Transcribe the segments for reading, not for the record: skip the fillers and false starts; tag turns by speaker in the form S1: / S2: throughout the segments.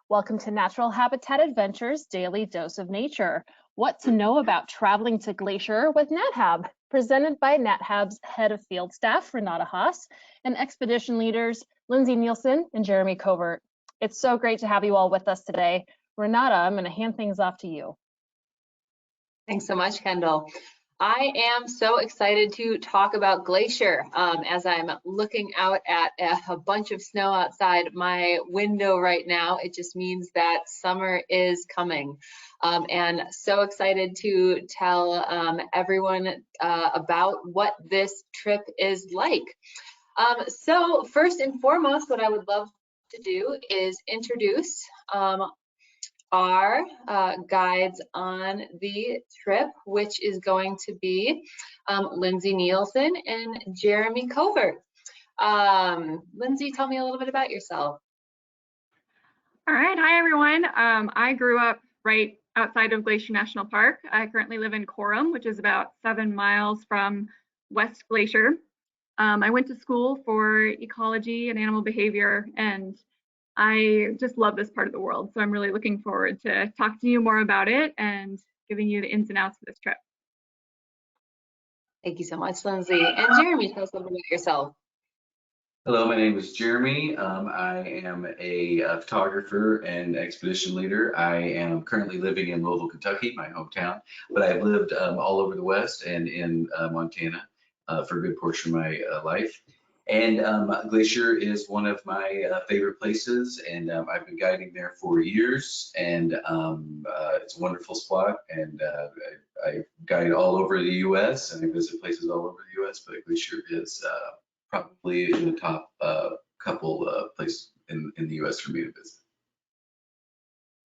S1: Welcome to Natural Habitat Adventures Daily Dose of Nature. What to know about traveling to Glacier with Nat Hab, presented by Nat Hab's Head of Field Staff, Renata Haas, and Expedition Leaders, Lindsey Nielsen and Jeremy Covert. It's so great to have you all with us today. Renata, I'm going to hand things off to you.
S2: Thanks so much, Kendall. I am so excited to talk about Glacier. As I'm looking out at a bunch of snow outside my window right now, it just means that summer is coming. And so excited to tell everyone about what this trip is like. So first and foremost, what I would love to do is introduce our guides on the trip, which is going to be Lindsey Nielsen and Jeremy Covert. Lindsey, tell me a little bit about yourself.
S3: All right, hi everyone. I grew up right outside of Glacier National Park. I currently live in Coram, which is about 7 miles from West Glacier. I went to school for ecology and animal behavior, and I just love this part of the world, so I'm really looking forward to talking to you more about it and giving you the ins and outs of this trip.
S2: Thank you so much, Lindsey. And Jeremy, tell us a little bit about yourself.
S4: Hello, my name is Jeremy. I am a photographer and expedition leader. I am currently living in Louisville, Kentucky, my hometown, but I've lived all over the West and in Montana for a good portion of my life. And Glacier is one of my favorite places, and I've been guiding there for years, and it's a wonderful spot, and I guide all over the U.S. and I visit places all over the U.S., but Glacier is probably in the top couple places in the U.S. for me to visit.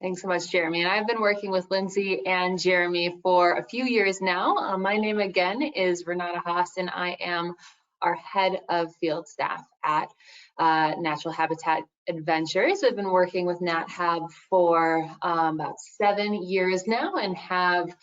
S2: Thanks so much, Jeremy. And I've been working with Lindsey and Jeremy for a few years now. My name again is Renata Haas, and I am our head of field staff at Natural Habitat Adventures. I've been working with Nat Hab for about 7 years now, and have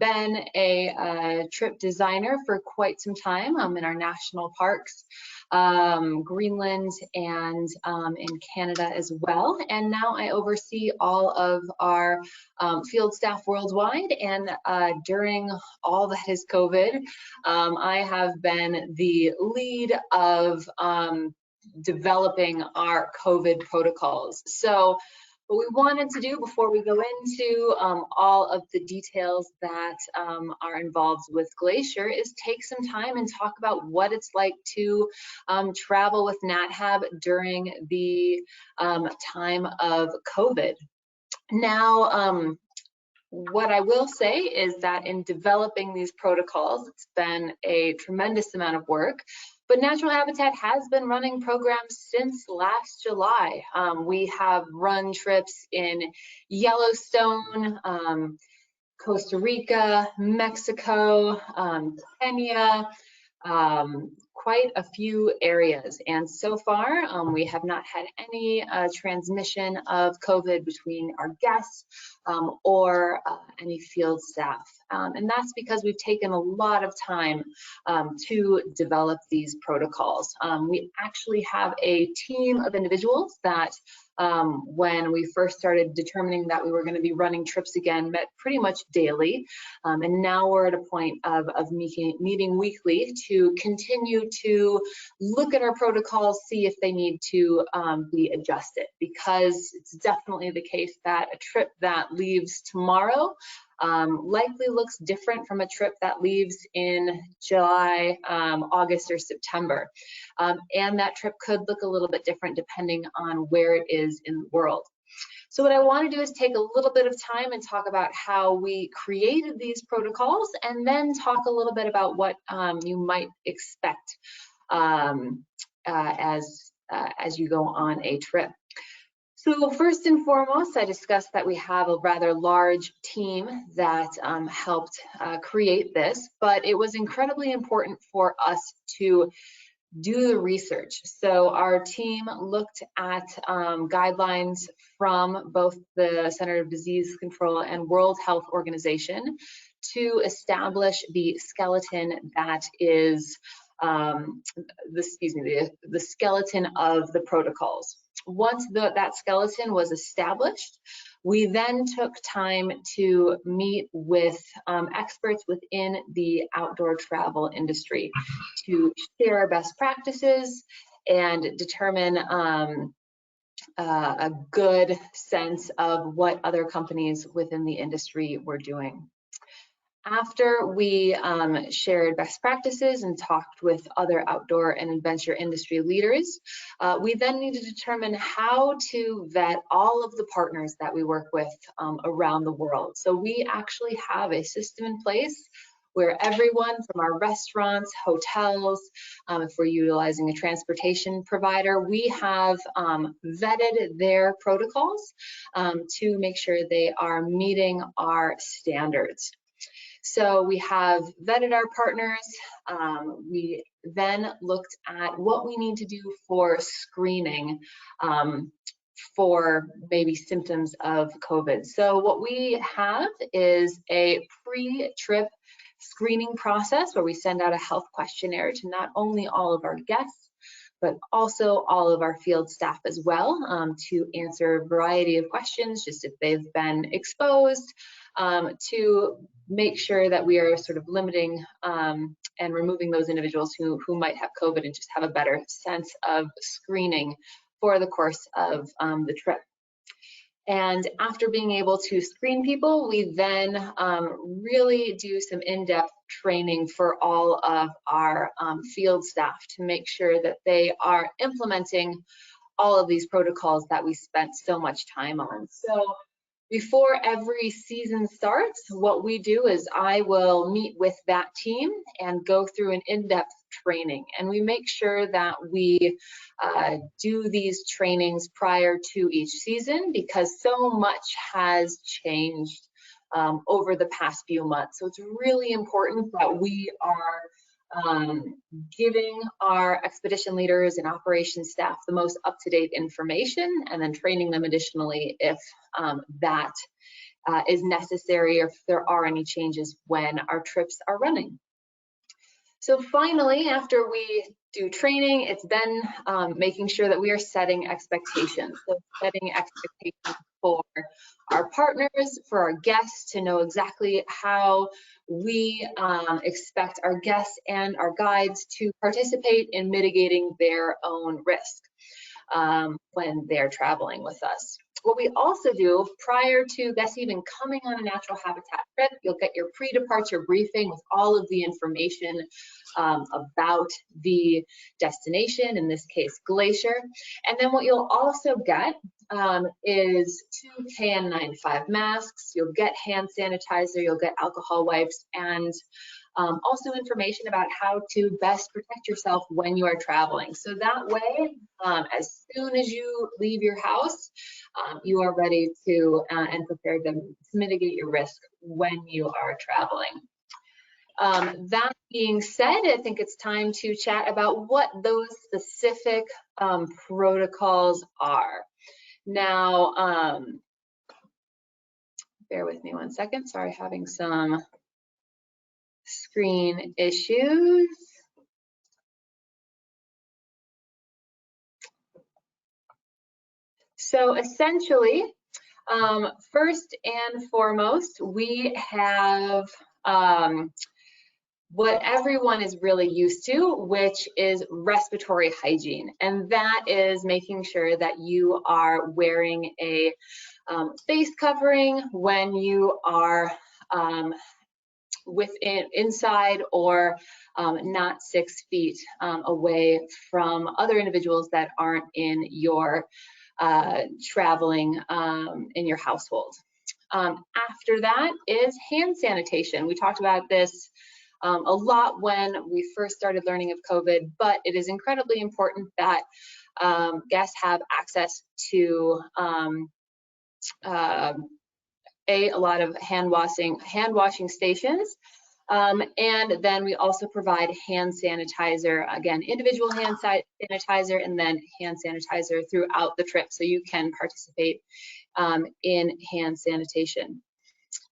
S2: been a trip designer for quite some time in our national parks, Greenland, and in Canada as well. And now I oversee all of our field staff worldwide. And during all that is COVID, I have been the lead of developing our COVID protocols. So what we wanted to do before we go into all of the details that are involved with Glacier is take some time and talk about what it's like to travel with Nat Hab during the time of COVID. Now, what I will say is that in developing these protocols, it's been a tremendous amount of work. But Natural Habitat has been running programs since last July. We have run trips in Yellowstone, Costa Rica, Mexico, Kenya, quite a few areas. And so far, we have not had any transmission of COVID between our guests or any field staff. And that's because we've taken a lot of time to develop these protocols. We actually have a team of individuals that when we first started determining that we were going to be running trips again, met pretty much daily. And now we're at a point of meeting weekly to continue to look at our protocols, see if they need to be adjusted, because it's definitely the case that a trip that leaves tomorrow likely looks different from a trip that leaves in July, August, or September. And that trip could look a little bit different depending on where it is in the world. So what I want to do is take a little bit of time and talk about how we created these protocols, and then talk a little bit about what you might expect as you go on a trip. So first and foremost, I discussed that we have a rather large team that helped create this, but it was incredibly important for us to do the research. So our team looked at guidelines from both the Center of Disease Control and World Health Organization to establish the skeleton that is the skeleton of the protocols. Once that skeleton was established, we then took time to meet with experts within the outdoor travel industry to share best practices and determine a good sense of what other companies within the industry were doing. After we shared best practices and talked with other outdoor and adventure industry leaders, we then need to determine how to vet all of the partners that we work with around the world. So we actually have a system in place where everyone from our restaurants, hotels, if we're utilizing a transportation provider, we have vetted their protocols to make sure they are meeting our standards. So we have vetted our partners. We then looked at what we need to do for screening for maybe symptoms of COVID. So what we have is a pre-trip screening process where we send out a health questionnaire to not only all of our guests, but also all of our field staff as well, to answer a variety of questions, just if they've been exposed, to make sure that we are sort of limiting and removing those individuals who might have COVID and just have a better sense of screening for the course of the trip. And after being able to screen people, we then really do some in-depth training for all of our field staff to make sure that they are implementing all of these protocols that we spent so much time on. So before every season starts, what we do is I will meet with that team and go through an in-depth training. And we make sure that we do these trainings prior to each season because so much has changed over the past few months. So it's really important that we are giving our expedition leaders and operations staff the most up-to-date information and then training them additionally if that is necessary or if there are any changes when our trips are running. So finally, after we do training, it's then making sure that we are setting expectations. So setting expectations for our partners, for our guests to know exactly how we expect our guests and our guides to participate in mitigating their own risk when they're traveling with us. What we also do prior to guests even coming on a natural habitat trip, you'll get your pre-departure briefing with all of the information about the destination, in this case, Glacier. And then what you'll also get is 2 KN95 masks, you'll get hand sanitizer, you'll get alcohol wipes, and also information about how to best protect yourself when you are traveling. So that way, as soon as you leave your house, you are ready to and prepared to mitigate your risk when you are traveling. That being said, I think it's time to chat about what those specific protocols are. Now, bear with me one second. Sorry, having some screen issues. So essentially, first and foremost, we have what everyone is really used to, which is respiratory hygiene. And that is making sure that you are wearing a face covering when you are inside or not 6 feet away from other individuals that aren't in your traveling in your household. After that is hand sanitation. We talked about this a lot when we first started learning of COVID, but it is incredibly important that guests have access to a lot of hand washing stations. And then we also provide hand sanitizer, again, individual hand sanitizer and then hand sanitizer throughout the trip, so you can participate in hand sanitation.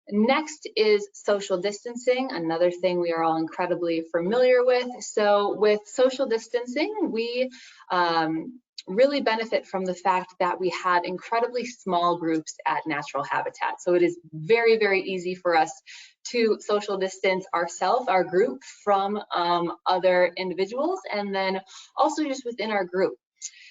S2: Next is social distancing, another thing we are all incredibly familiar with. So with social distancing, we really benefit from the fact that we have incredibly small groups at natural habitat. So it is very, very easy for us to social distance ourselves, our group, from other individuals, and then also just within our group.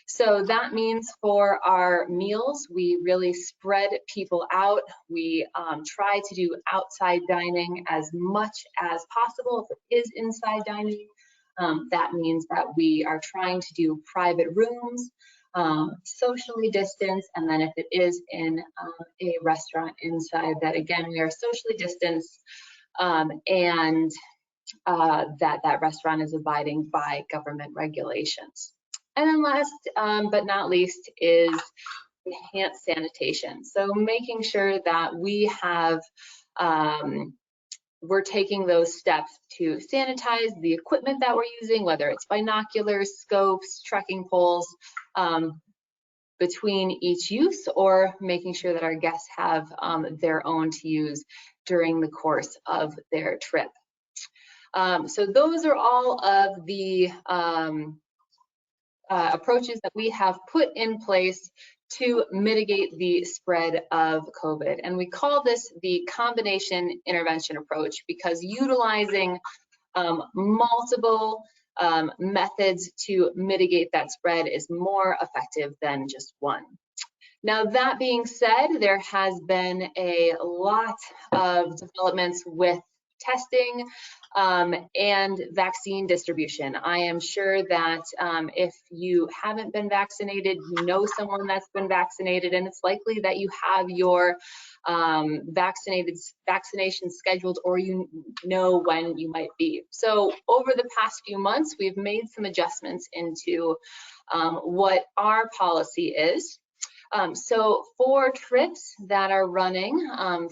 S2: So that means for our meals, we really spread people out. We try to do outside dining as much as possible. If it is inside dining, that means that we are trying to do private rooms, socially distanced, and then if it is in a restaurant inside, that again, we are socially distanced, and that restaurant is abiding by government regulations. And then last but not least is enhanced sanitation. So making sure that we have, we're taking those steps to sanitize the equipment that we're using, whether it's binoculars, scopes, trekking poles, between each use, or making sure that our guests have their own to use during the course of their trip. So those are all of the approaches that we have put in place to mitigate the spread of COVID. And we call this the combination intervention approach, because utilizing multiple methods to mitigate that spread is more effective than just one. Now, that being said, there has been a lot of developments with testing and vaccine distribution. I am sure that if you haven't been vaccinated, you know someone that's been vaccinated, and it's likely that you have your vaccination scheduled, or you know when you might be. So over the past few months, we've made some adjustments into what our policy is. So for trips that are running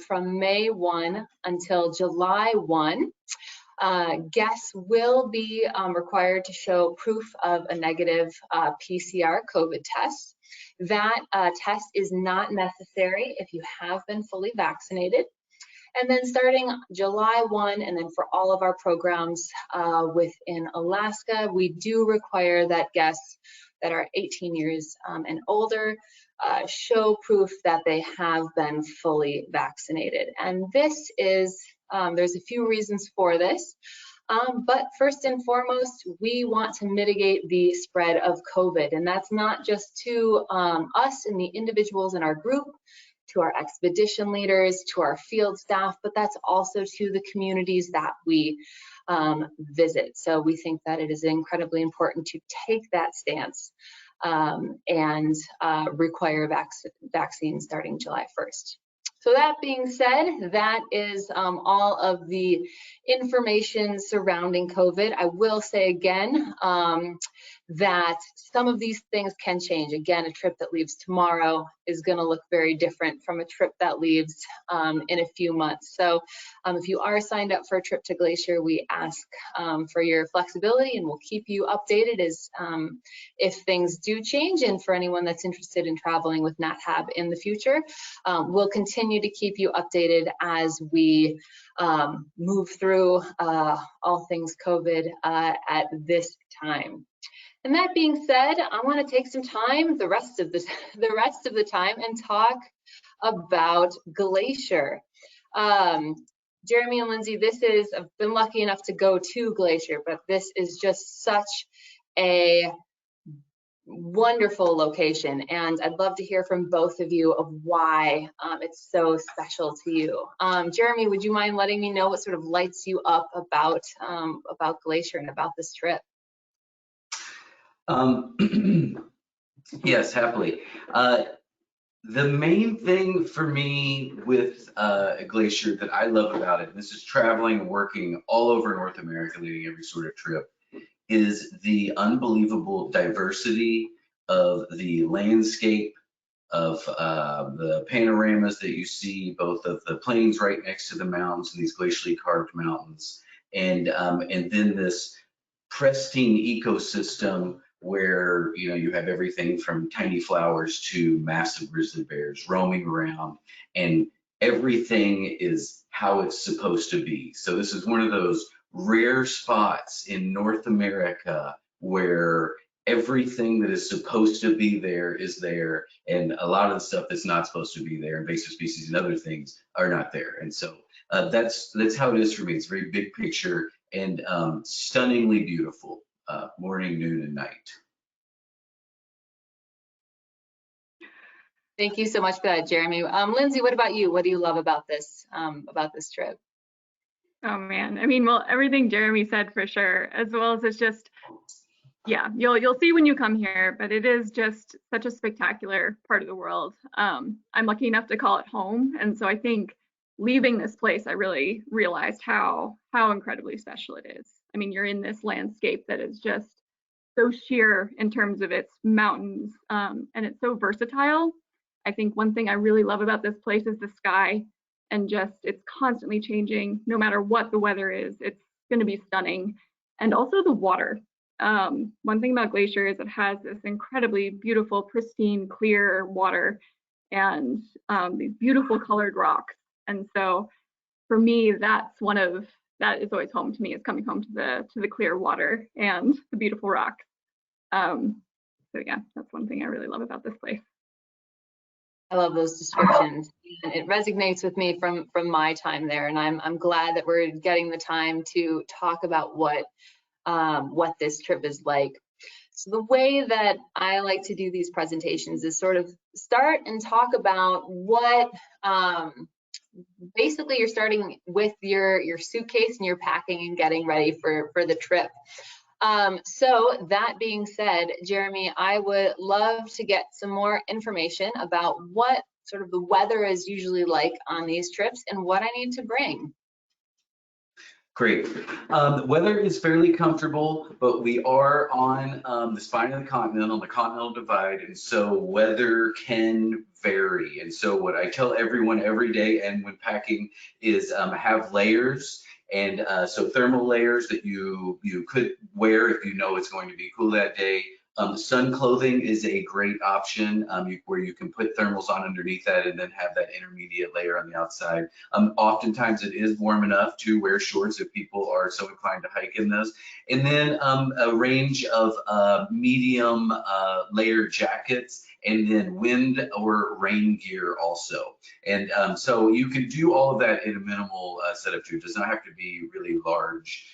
S2: from May 1 until July 1, guests will be required to show proof of a negative PCR COVID test. That test is not necessary if you have been fully vaccinated. And then starting July 1, and then for all of our programs within Alaska, we do require that guests that are 18 years and older show proof that they have been fully vaccinated. And this is, there's a few reasons for this, but first and foremost, we want to mitigate the spread of COVID. And that's not just to us and the individuals in our group, to our expedition leaders, to our field staff, but that's also to the communities that we visit. So we think that it is incredibly important to take that stance and require vaccines starting July 1st. So that being said, that is all of the information surrounding COVID. I will say again that some of these things can change. Again, a trip that leaves tomorrow is going to look very different from a trip that leaves in a few months. So if you are signed up for a trip to Glacier, we ask for your flexibility, and we'll keep you updated as if things do change. And for anyone that's interested in traveling with Nat Hab in the future, we'll continue to keep you updated as we move through all things COVID at this time. And that being said, I want to take some time, the rest of the time, and talk about Glacier. Jeremy and Lindsay, I've been lucky enough to go to Glacier, but this is just such a wonderful location, and I'd love to hear from both of you of why it's so special to you. Jeremy, would you mind letting me know what sort of lights you up about Glacier and about this trip?
S4: Yes, happily. The main thing for me with Glacier that I love about it, and this is traveling and working all over North America, leading every sort of trip, is the unbelievable diversity of the landscape, of the panoramas that you see, both of the plains right next to the mountains and these glacially carved mountains, and then this pristine ecosystem where you have everything from tiny flowers to massive grizzly bears roaming around, and everything is how it's supposed to be. So this is one of those rare spots in North America where everything that is supposed to be there is there, and a lot of the stuff that's not supposed to be there, invasive species and other things, are not there. And so that's how it is for me. It's a very big picture and stunningly beautiful, morning, noon, and night.
S2: Thank you so much for that, Jeremy. Lindsay, what about you? What do you love about this trip?
S3: Oh man, I mean, well, everything Jeremy said for sure, as well as it's just, yeah, you'll see when you come here, but it is just such a spectacular part of the world. I'm lucky enough to call it home, and so I think leaving this place, I really realized how incredibly special it is. I mean, you're in this landscape that is just so sheer in terms of its mountains, and it's so versatile. I think one thing I really love about this place is the sky, and just it's constantly changing. No matter what the weather is, it's going to be stunning. And also the water. One thing about Glacier is it has this incredibly beautiful, pristine, clear water, and these beautiful colored rocks. And so for me, that is always home to me, is coming home to the clear water and the beautiful rocks. So yeah, that's one thing I really love about this place.
S2: I love those descriptions. It resonates with me from my time there, and I'm glad that we're getting the time to talk about what this trip is like. So the way that I like to do these presentations is sort of start and talk about what basically you're starting with your suitcase and your packing and getting ready for the trip. So that being said, Jeremy, I would love to get some more information about what sort of the weather is usually like on these trips and what I need to bring.
S4: Great. The weather is fairly comfortable, but we are on the spine of the continent, on the continental divide, and so weather can vary. And so what I tell everyone every day and when packing is have layers. And so thermal layers that you could wear if you know it's going to be cool that day. Sun clothing is a great option where you can put thermals on underneath that and then have that intermediate layer on the outside. Oftentimes it is warm enough to wear shorts if people are so inclined to hike in those. And then a range of medium layered jackets, and then wind or rain gear also. And so you can do all of that in a minimal setup too. It does not have to be really large,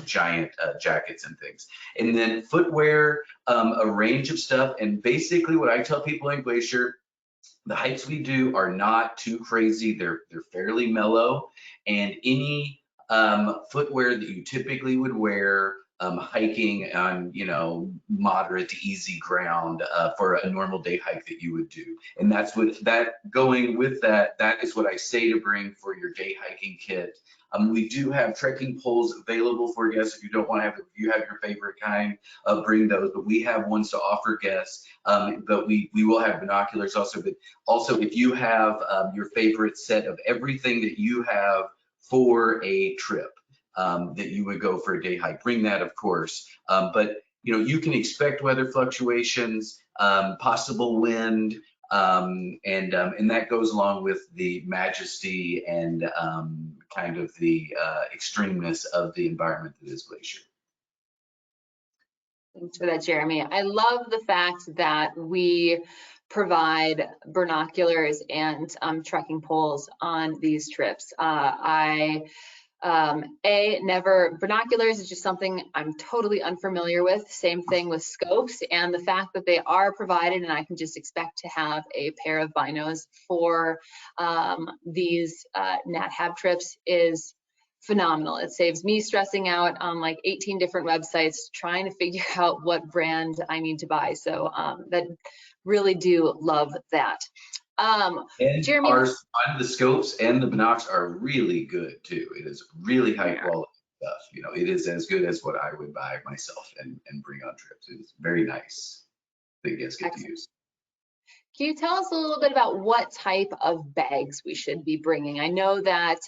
S4: giant jackets and things. And then footwear, a range of stuff. And basically what I tell people in Glacier, the hikes we do are not too crazy. They're fairly mellow, and any footwear that you typically would wear hiking on, moderate to easy ground for a normal day hike that you would do. And that's what going with that is what I say to bring for your day hiking kit. We do have trekking poles available for guests. If you don't want to have, if you have your favorite kind, bring those. But we have ones to offer guests. But we will have binoculars also. But also, if you have your favorite set of everything that you have for a trip that you would go for a day hike, bring that, of course. But you can expect weather fluctuations, possible wind. And that goes along with the majesty and kind of the extremeness of the environment that is Glacier.
S2: Thanks for that, Jeremy. I love the fact that we provide binoculars and trekking poles on these trips. Binoculars is just something I'm totally unfamiliar with. Same thing with scopes, and the fact that they are provided and I can just expect to have a pair of binos for these Nat Hab trips is phenomenal. It saves me stressing out on like 18 different websites trying to figure out what brand I need to buy. So that really do love that.
S4: And
S2: Jeremy,
S4: the scopes and the binocs are really good too. It is really high quality stuff. It is as good as what I would buy myself and bring on trips. It's very nice that you guys get to use.
S2: Can you tell us a little bit about what type of bags we should be bringing? I know that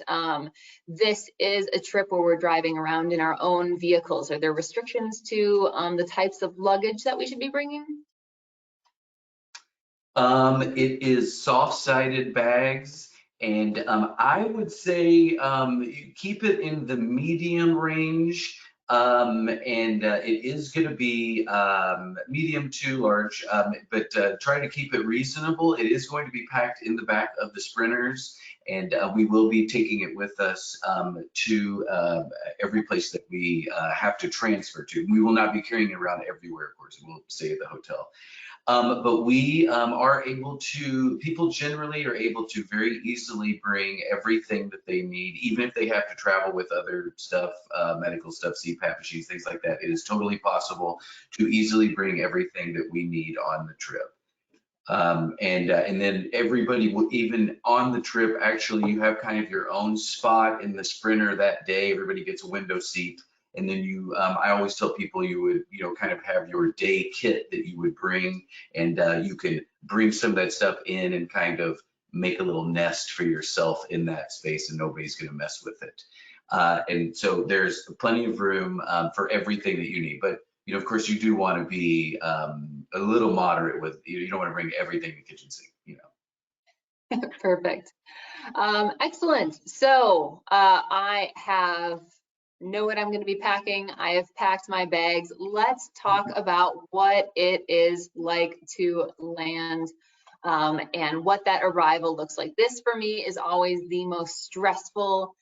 S2: this is a trip where we're driving around in our own vehicles. Are there restrictions to the types of luggage that we should be bringing?
S4: It is soft-sided bags, and I would say keep it in the medium range. It is going to be medium to large, but try to keep it reasonable. It is going to be packed in the back of the sprinters, and we will be taking it with us to every place that we have to transfer to. We will not be carrying it around everywhere, of course. We'll stay at the hotel. But we are able to, people generally are able to very easily bring everything that they need, even if they have to travel with other stuff, medical stuff, CPAP machines, things like that. It is totally possible to easily bring everything that we need on the trip. And then everybody will, even on the trip, actually you have kind of your own spot in the sprinter that day. Everybody gets a window seat. And then you, I always tell people you would, you know, kind of have your day kit that you would bring, and you can bring some of that stuff in and kind of make a little nest for yourself in that space, and nobody's going to mess with it. And so there's plenty of room for everything that you need. But, you know, of course, you do want to be a little moderate with, you don't want to bring everything to kitchen sink, you know.
S2: Perfect. Excellent. So I know what I'm going to be packing. I have packed my bags. Let's talk about what it is like to land and what that arrival looks like. This for me is always the most stressful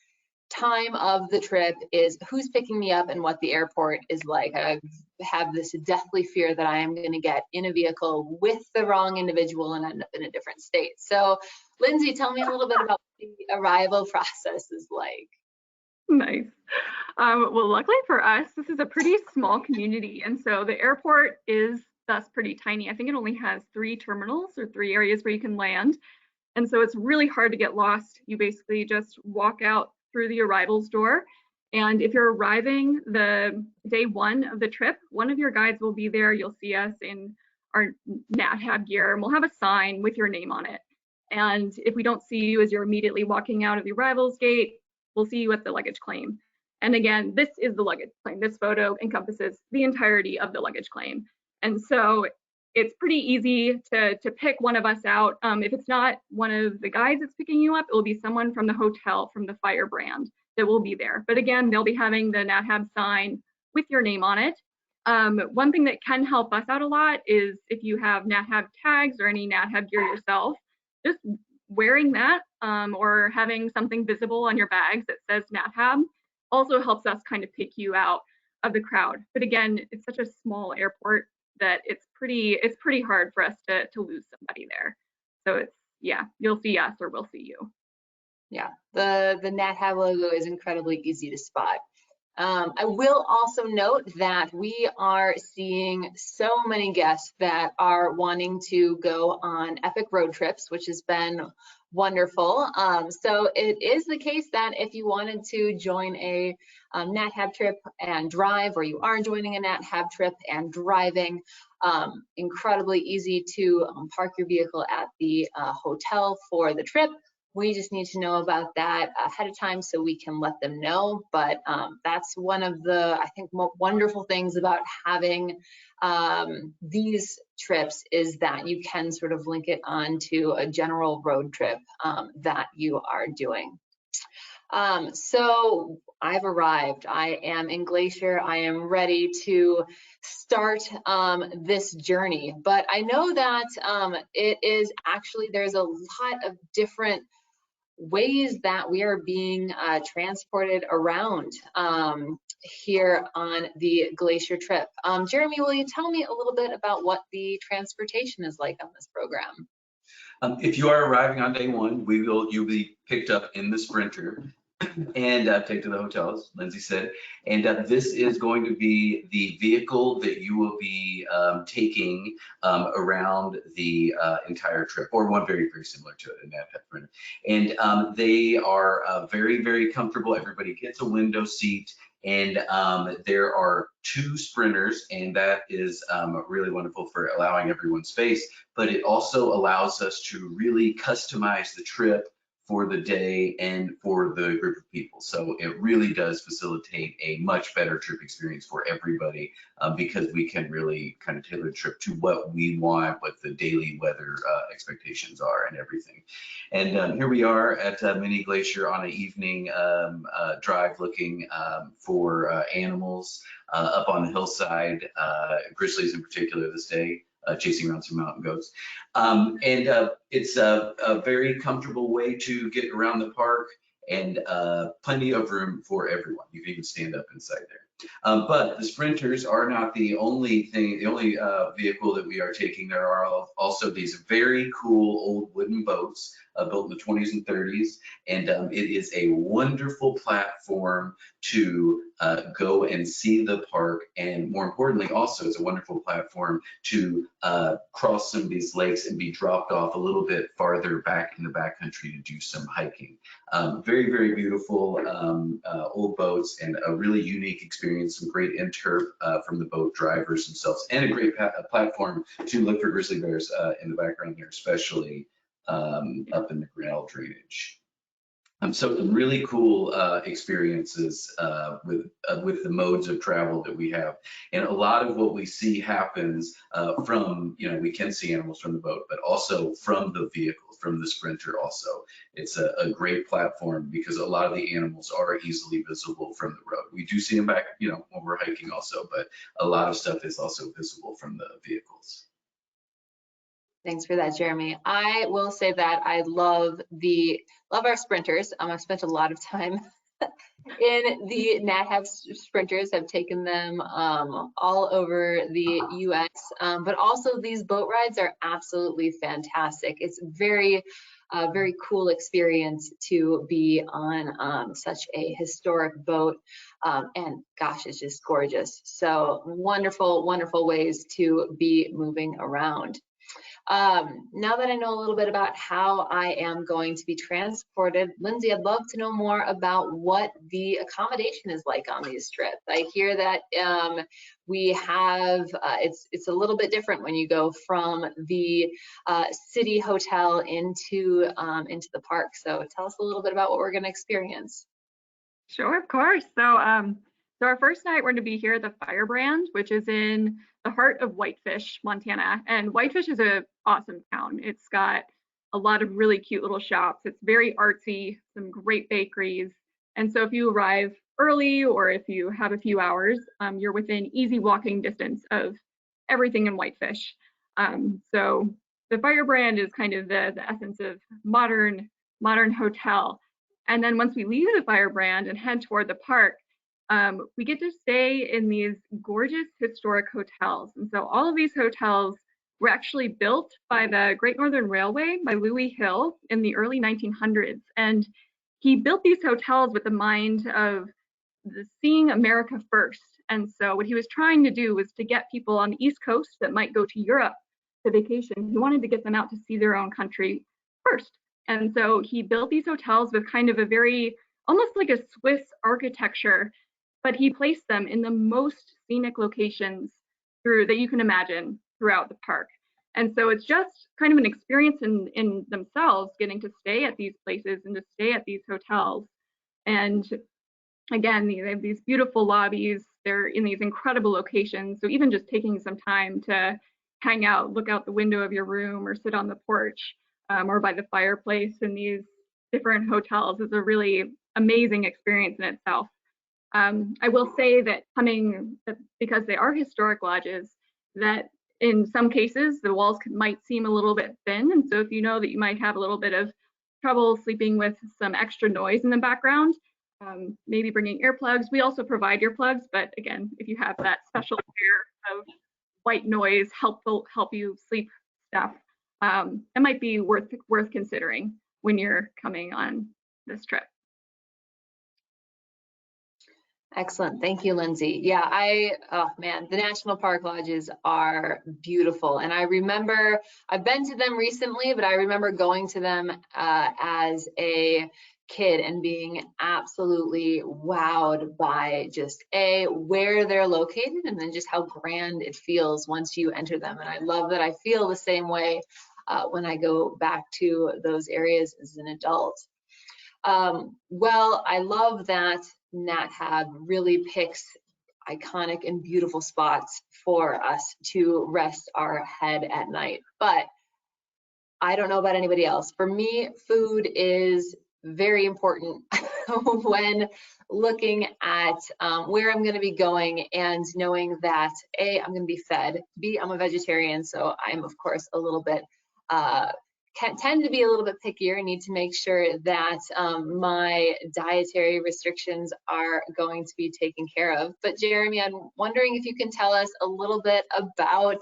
S2: time of the trip, is who's picking me up and what the airport is like. I have this deathly fear that I am going to get in a vehicle with the wrong individual and end up in a different state. So Lindsay, tell me a little bit about what the arrival process is like.
S3: Nice. Well, luckily for us, this is a pretty small community, and so the airport is thus pretty tiny. I think it only has 3 terminals or 3 areas where you can land, and so it's really hard to get lost. You basically just walk out through the arrivals door, and if you're arriving the day 1 of the trip, one of your guides will be there. You'll see us in our Nat Hab gear, and we'll have a sign with your name on it. And if we don't see you as you're immediately walking out of the arrivals gate, we'll see you at the luggage claim. And again, this is the luggage claim. This photo encompasses the entirety of the luggage claim. And so it's pretty easy to pick one of us out. If it's not one of the guides that's picking you up, it will be someone from the hotel, from the fire brand, that will be there. But again, they'll be having the Nat Hab sign with your name on it. One thing that can help us out a lot is if you have Nat Hab tags or any Nat Hab gear yourself, just wearing that or having something visible on your bags that says Nat Hab also helps us kind of pick you out of the crowd. But again, it's such a small airport that it's pretty hard for us to lose somebody there. So it's, yeah, you'll see us or we'll see you.
S2: Yeah, the Nat Hab logo is incredibly easy to spot. I will also note that we are seeing so many guests that are wanting to go on epic road trips, which has been wonderful. So it is the case that if you wanted to join a Nat Hab trip and drive, or you are joining a Nat Hab trip and driving, incredibly easy to park your vehicle at the hotel for the trip. We just need to know about that ahead of time so we can let them know. But that's one of the, I think, wonderful things about having these trips, is that you can sort of link it onto a general road trip that you are doing. So I've arrived. I am in Glacier. I am ready to start this journey. But I know that it is actually, there's a lot of different ways that we are being transported around here on the Glacier trip. Jeremy, will you tell me a little bit about what the transportation is like on this program?
S4: If you are arriving on day 1, you'll be picked up in the sprinter and taken to the hotel, as Lindsay said. And this is going to be the vehicle that you will be taking around the entire trip, or one very, very similar to it, a Nat Hab sprinter. And they are very, very comfortable. Everybody gets a window seat. And there are 2 sprinters, and that is really wonderful for allowing everyone space, but it also allows us to really customize the trip for the day and for the group of people. So it really does facilitate a much better trip experience for everybody, because we can really kind of tailor the trip to what we want, what the daily weather expectations are and everything. And here we are at Mini Glacier on an evening drive looking for animals up on the hillside, grizzlies in particular this day. Chasing around some mountain goats. It's a very comfortable way to get around the park, and plenty of room for everyone. You can even stand up inside there. But the Sprinters are not the only thing, the only vehicle that we are taking. There are also these very cool old wooden boats built in the 20s and 30s, and it is a wonderful platform to go and see the park, and more importantly, also it's a wonderful platform to cross some of these lakes and be dropped off a little bit farther back in the backcountry to do some hiking. Very, very beautiful old boats, and a really unique experience, some great interp from the boat drivers themselves, and a great platform to look for grizzly bears in the background here, especially up in the Grinnell drainage. So some really cool experiences with the modes of travel that we have. And a lot of what we see happens from, we can see animals from the boat, but also from the vehicle, from the Sprinter also. It's a great platform because a lot of the animals are easily visible from the road. We do see them back, when we're hiking also, but a lot of stuff is also visible from the vehicles.
S2: Thanks for that, Jeremy. I will say that I love our Sprinters. I've spent a lot of time in the Nat Hab Sprinters. I've taken them all over the US, but also these boat rides are absolutely fantastic. It's very cool experience to be on such a historic boat, and gosh, it's just gorgeous. So wonderful, wonderful ways to be moving around. Now that I know a little bit about how I am going to be transported, Lindsey, I'd love to know more about what the accommodation is like on these trips. I hear that we have, it's a little bit different when you go from the city hotel into the park. So tell us a little bit about what we're going to experience.
S3: Sure, of course. So our first night, we're going to be here at the Firebrand, which is in the heart of Whitefish, Montana. And Whitefish is an awesome town. It's got a lot of really cute little shops. It's very artsy, some great bakeries. And so if you arrive early, or if you have a few hours, you're within easy walking distance of everything in Whitefish. So the Firebrand is kind of the essence of modern hotel. And then once we leave the Firebrand and head toward the park, we get to stay in these gorgeous historic hotels. And so all of these hotels were actually built by the Great Northern Railway, by Louis Hill, in the early 1900s. And he built these hotels with the mind of seeing America first. And so what he was trying to do was to get people on the East Coast that might go to Europe to vacation. He wanted to get them out to see their own country first. And so he built these hotels with kind of a very, almost like a Swiss architecture, but he placed them in the most scenic locations that you can imagine throughout the park. And so it's just kind of an experience in themselves, getting to stay at these places and to stay at these hotels. And again, they have these beautiful lobbies. They're in these incredible locations. So even just taking some time to hang out, look out the window of your room, or sit on the porch, or by the fireplace in these different hotels is a really amazing experience in itself. I will say that because they are historic lodges, that in some cases the walls might seem a little bit thin. And so if you know that you might have a little bit of trouble sleeping with some extra noise in the background, maybe bringing earplugs. We also provide earplugs, but again, if you have that special pair of white noise help you sleep stuff, it might be worth considering when you're coming on this trip.
S2: Excellent. Thank you, Lindsey. Yeah, oh man, the national park lodges are beautiful. And I remember, I've been to them recently, but I remember going to them as a kid and being absolutely wowed by just where they're located, and then just how grand it feels once you enter them. And I love that I feel the same way when I go back to those areas as an adult. Well, I love that Nat Hab really picks iconic and beautiful spots for us to rest our head at night. But I don't know about anybody else. For me, food is very important when looking at where I'm going to be going, and knowing that A, I'm going to be fed, B, I'm a vegetarian, so I'm of course a little bit tend to be a little bit pickier and need to make sure that my dietary restrictions are going to be taken care of. But Jeremy, I'm wondering if you can tell us a little bit about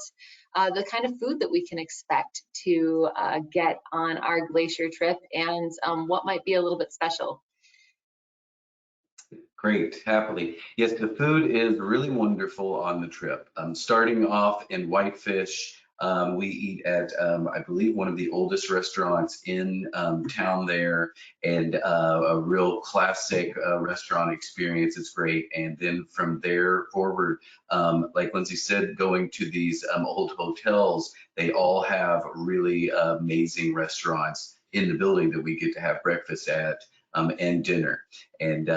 S2: the kind of food that we can expect to get on our glacier trip, and what might be a little bit special.
S4: Great, happily. Yes, the food is really wonderful on the trip. Starting off in Whitefish, we eat at, I believe, one of the oldest restaurants in town there, and a real classic restaurant experience. It's great. And then from there forward, like Lindsay said, going to these old hotels, they all have really amazing restaurants in the building that we get to have breakfast at. And dinner, and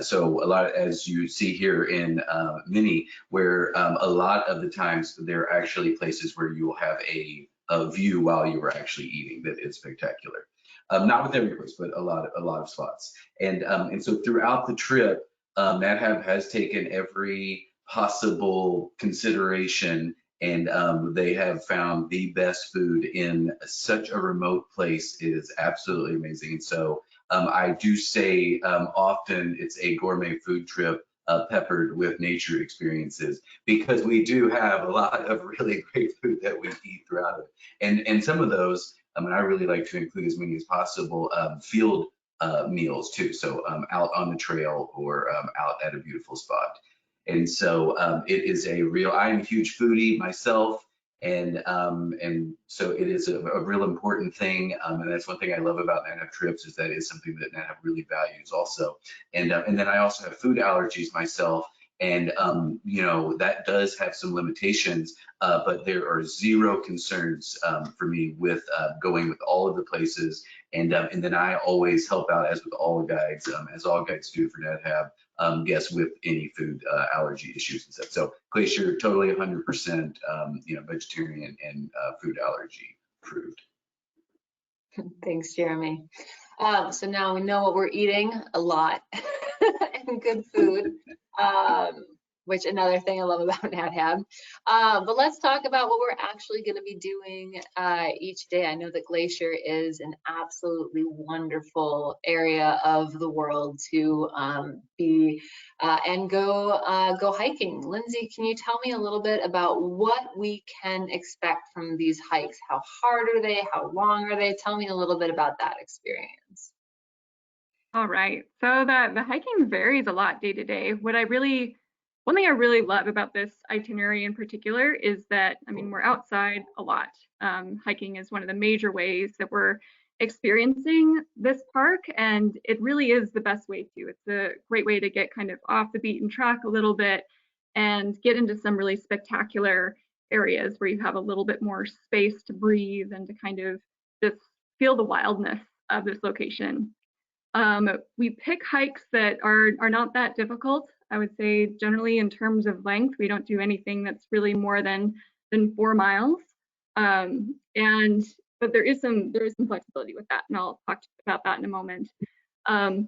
S4: so a lot, as you see here in Mini, where a lot of the times there are actually places where you will have a view while you were actually eating that is spectacular. Not with every place, but a lot of spots. And so throughout the trip, Nat Hab has taken every possible consideration, and they have found the best food in such a remote place. It is absolutely amazing. And so I do say often it's a gourmet food trip peppered with nature experiences, because we do have a lot of really great food that we eat throughout it. And some of those, and I really like to include as many as possible, field meals too. So out on the trail or out at a beautiful spot. And so it is a real, I'm a huge foodie myself. And so it is a real important thing, and that's one thing I love about Nat Hab trips, is that it's something that Nat Hab really values also. And then I also have food allergies myself, and you know, that does have some limitations, but there are zero concerns for me with going with all of the places. And then I always help out, as with all guides, as all guides do for Nat Hab, guests with any food allergy issues and stuff. So Glacier, totally 100%, you know, vegetarian and food allergy approved.
S2: Thanks, Jeremy. So now we know what we're eating, a lot, and good food, which another thing I love about Nat Hab. But let's talk about what we're actually going to be doing each day. I know that Glacier is an absolutely wonderful area of the world to be and go hiking. Lindsay, can you tell me a little bit about what we can expect from these hikes? How hard are they? How long are they? Tell me a little bit about that experience.
S3: All right, so the hiking varies a lot day to day. One thing I really love about this itinerary in particular is that, I mean, we're outside a lot. Hiking is one of the major ways that we're experiencing this park, and it really is the best way to. It's a great way to get kind of off the beaten track a little bit and get into some really spectacular areas where you have a little bit more space to breathe and to kind of just feel the wildness of this location. We pick hikes that are not that difficult. I would say generally in terms of length, we don't do anything that's really more than 4 miles. But there is some flexibility with that, and I'll talk about that in a moment. So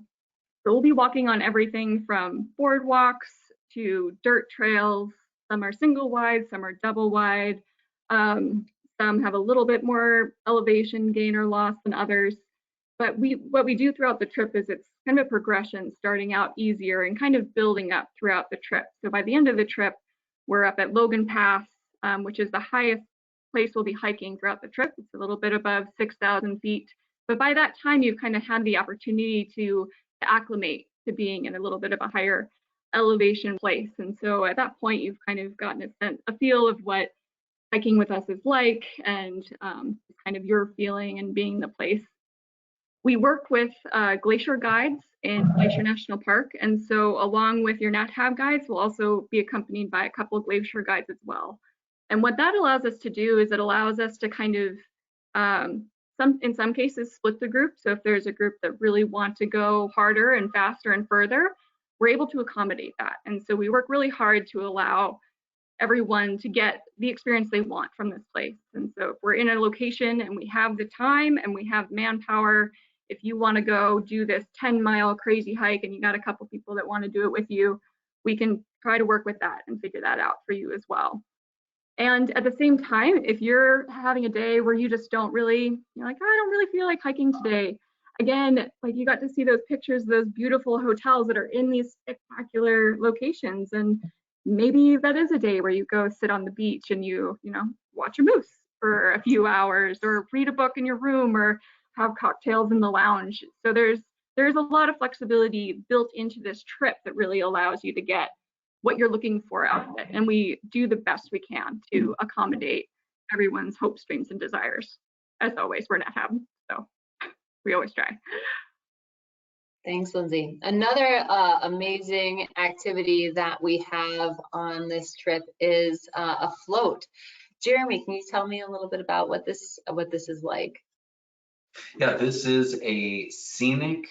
S3: we'll be walking on everything from boardwalks to dirt trails. Some are single wide, some are double wide. Some have a little bit more elevation gain or loss than others. But what we do throughout the trip is it's kind of a progression, starting out easier and kind of building up throughout the trip. So by the end of the trip, we're up at Logan Pass, which is the highest place we'll be hiking throughout the trip. It's a little bit above 6,000 feet. But by that time, you've kind of had the opportunity to acclimate to being in a little bit of a higher elevation place. And so at that point, you've kind of gotten a feel of what hiking with us is like, and kind of your feeling and being the place. We work with glacier guides in Glacier National Park, and so along with your Nat Hab guides, we'll also be accompanied by a couple of glacier guides as well. And what that allows us to do is it allows us to kind of in some cases split the group. So if there's a group that really want to go harder and faster and further, we're able to accommodate that. And so we work really hard to allow everyone to get the experience they want from this place. And so if we're in a location and we have the time and we have manpower, if you want to go do this 10-mile crazy hike and you got a couple people that want to do it with you, we can try to work with that and figure that out for you as well. And at the same time, if you're having a day where you just don't really, you're like, oh, I don't really feel like hiking today. Again, like you got to see those pictures, those beautiful hotels that are in these spectacular locations. And maybe that is a day where you go sit on the beach and you know, watch a moose for a few hours or read a book in your room or have cocktails in the lounge. So there's a lot of flexibility built into this trip that really allows you to get what you're looking for out of it. And we do the best we can to accommodate everyone's hopes, dreams, and desires. As always, we're Nat Hab, so we always try.
S2: Thanks, Lindsay. Another amazing activity that we have on this trip is a float. Jeremy, can you tell me a little bit about what this is like?
S4: Yeah, this is a scenic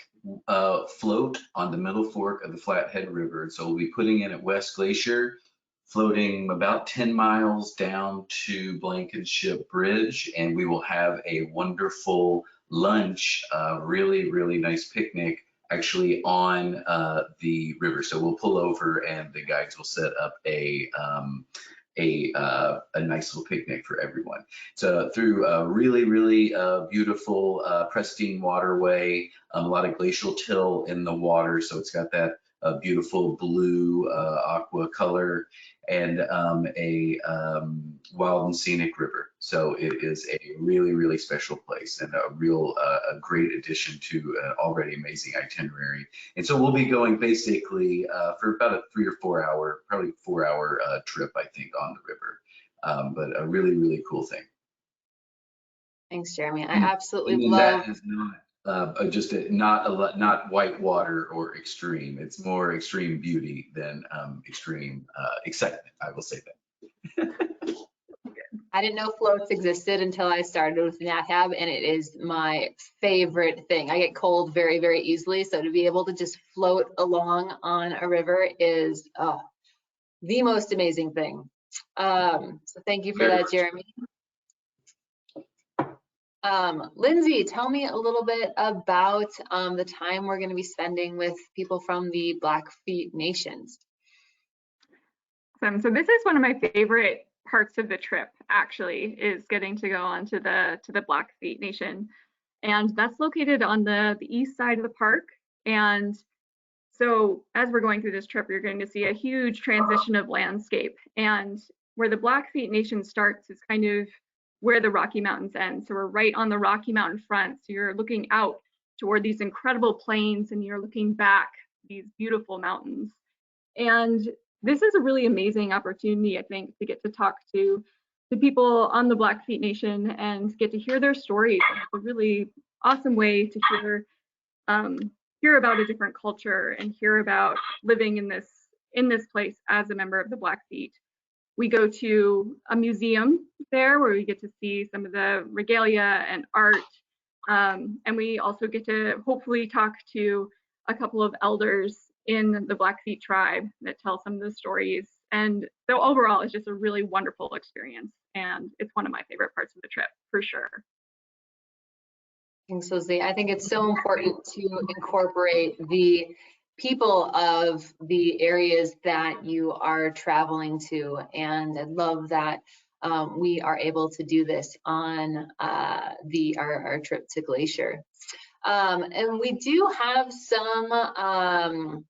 S4: float on the middle fork of the Flathead River. So we'll be putting in at West Glacier, floating about 10 miles down to Blankenship Bridge, and we will have a wonderful lunch, really, really nice picnic actually on the river. So we'll pull over and the guides will set up a nice little picnic for everyone. So through a really, really beautiful, pristine waterway, a lot of glacial till in the water. So it's got that beautiful blue aqua color and a wild and scenic river. So it is a really, really special place and a great addition to an already amazing itinerary. And so we'll be going basically for about a 3 or 4 hour, probably 4 hour trip, I think, on the river. But a really, really cool thing.
S2: Thanks, Jeremy. I absolutely
S4: love. That is not not white water or extreme. It's more extreme beauty than extreme excitement. I will say that.
S2: I didn't know floats existed until I started with Nat Hab, and it is my favorite thing. I get cold very, very easily, so to be able to just float along on a river is the most amazing thing. So thank you for that, Jeremy. Lindsay, tell me a little bit about the time we're going to be spending with people from the Blackfeet Nations.
S3: So this is one of my favorite parts of the trip, actually, is getting to go on to the Blackfeet Nation. And that's located on the east side of the park. And so as we're going through this trip, you're going to see a huge transition of landscape. And where the Blackfeet Nation starts is kind of where the Rocky Mountains end. So we're right on the Rocky Mountain front. So you're looking out toward these incredible plains and you're looking back these beautiful mountains. And this is a really amazing opportunity, I think, to get to talk to the people on the Blackfeet Nation and get to hear their stories. It's a really awesome way to hear about a different culture and hear about living in this place as a member of the Blackfeet. We go to a museum there where we get to see some of the regalia and art. And we also get to hopefully talk to a couple of elders in the Blackfeet tribe that tell some of the stories. And so overall, it's just a really wonderful experience. And it's one of my favorite parts of the trip, for sure.
S2: Thanks, Lizzie. I think it's so important to incorporate the people of the areas that you are traveling to. And I love that we are able to do this on our trip to Glacier. And we do have some,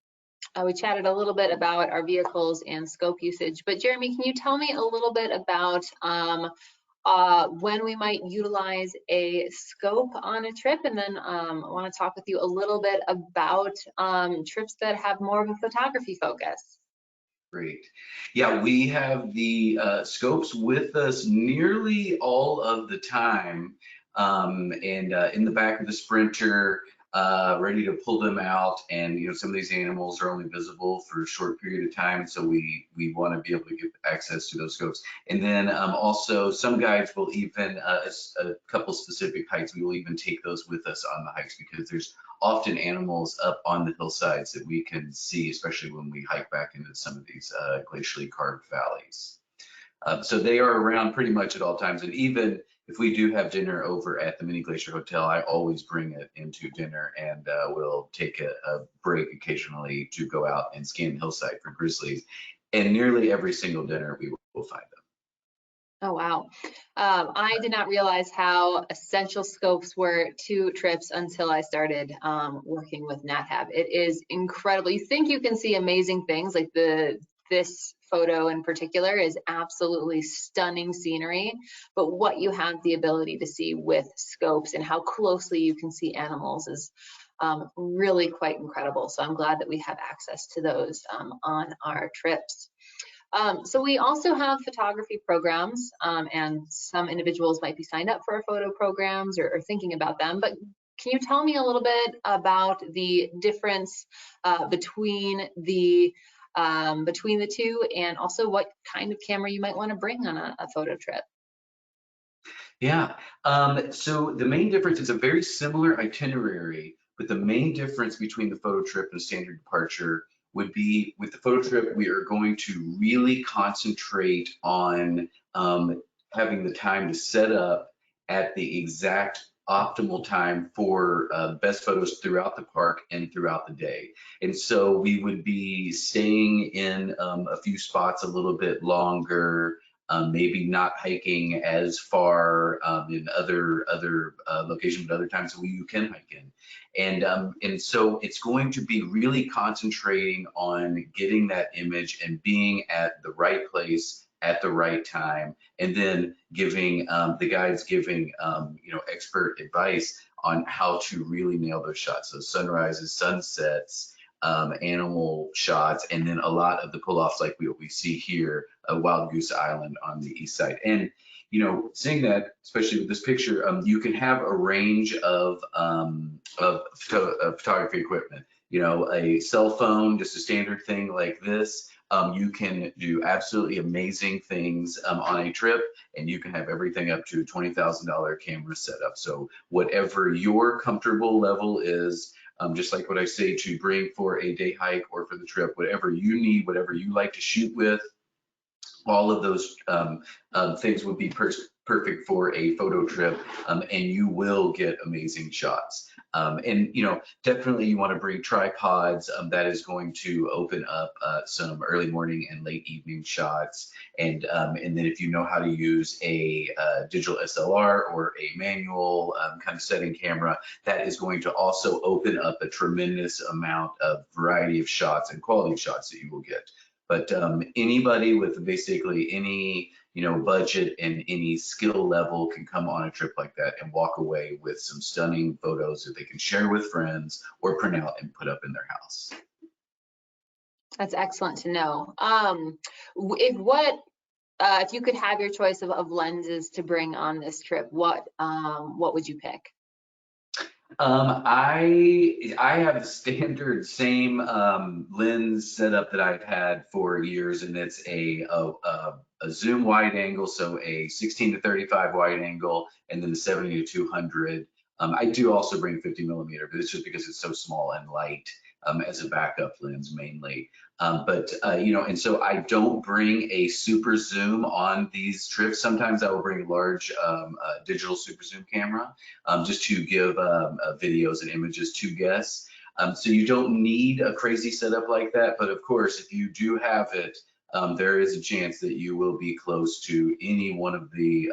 S2: we chatted a little bit about our vehicles and scope usage, but Jeremy, can you tell me a little bit about when we might utilize a scope on a trip? And then I want to talk with you a little bit about trips that have more of a photography focus.
S4: Great. Yeah, we have the scopes with us nearly all of the time. And in the back of the Sprinter, ready to pull them out. And some of these animals are only visible for a short period of time, so we want to be able to get access to those scopes. And then also some guides will even a couple specific hikes, we will even take those with us on the hikes, because there's often animals up on the hillsides that we can see, especially when we hike back into some of these glacially carved valleys. So they are around pretty much at all times. And even if we do have dinner over at the Mini Glacier Hotel, I always bring it into dinner, and we'll take a break occasionally to go out and scan the hillside for grizzlies. And nearly every single dinner we will find them.
S2: Oh, wow. I did not realize how essential scopes were to trips until I started working with Nat Hab. It is incredible. You think you can see amazing things, like this photo in particular is absolutely stunning scenery, but what you have the ability to see with scopes and how closely you can see animals is really quite incredible. So I'm glad that we have access to those on our trips. So we also have photography programs, and some individuals might be signed up for our photo programs or thinking about them, but can you tell me a little bit about the difference between the two, and also what kind of camera you might want to bring on a photo trip?
S4: Yeah, so the main difference is a very similar itinerary, but the main difference between the photo trip and standard departure would be, with the photo trip, we are going to really concentrate on having the time to set up at the exact optimal time for best photos throughout the park and throughout the day. And so we would be staying in a few spots a little bit longer, maybe not hiking as far in other locations, but other times where you can hike in. And so it's going to be really concentrating on getting that image and being at the right place at the right time, and then giving the guides giving expert advice on how to really nail those shots, those sunrises, sunsets, animal shots, and then a lot of the pull-offs like what we see here, Wild Goose Island on the east side. And seeing that, especially with this picture, you can have a range of photography equipment. A cell phone, just a standard thing like this. You can do absolutely amazing things on a trip, and you can have everything up to a $20,000 camera setup. So whatever your comfortable level is, just like what I say to bring for a day hike or for the trip, whatever you need, whatever you like to shoot with, all of those things would be perfect for a photo trip, and you will get amazing shots. And definitely you want to bring tripods. That is going to open up some early morning and late evening shots. And then if you know how to use a digital SLR or a manual kind of setting camera, that is going to also open up a tremendous amount of variety of shots and quality shots that you will get. But anybody with basically any budget and any skill level can come on a trip like that and walk away with some stunning photos that they can share with friends or print out and put up in their house.
S2: That's excellent to know. If you could have your choice of lenses to bring on this trip, what would you pick?
S4: I have the standard same lens setup that I've had for years, and it's a zoom wide angle, so a 16-35 wide angle, and then the 70-200. I do also bring 50mm, but it's just because it's so small and light as a backup lens mainly. And so I don't bring a super zoom on these trips. Sometimes I will bring a large digital super zoom camera just to give videos and images to guests. So you don't need a crazy setup like that, but of course, if you do have it, there is a chance that you will be close to any one of the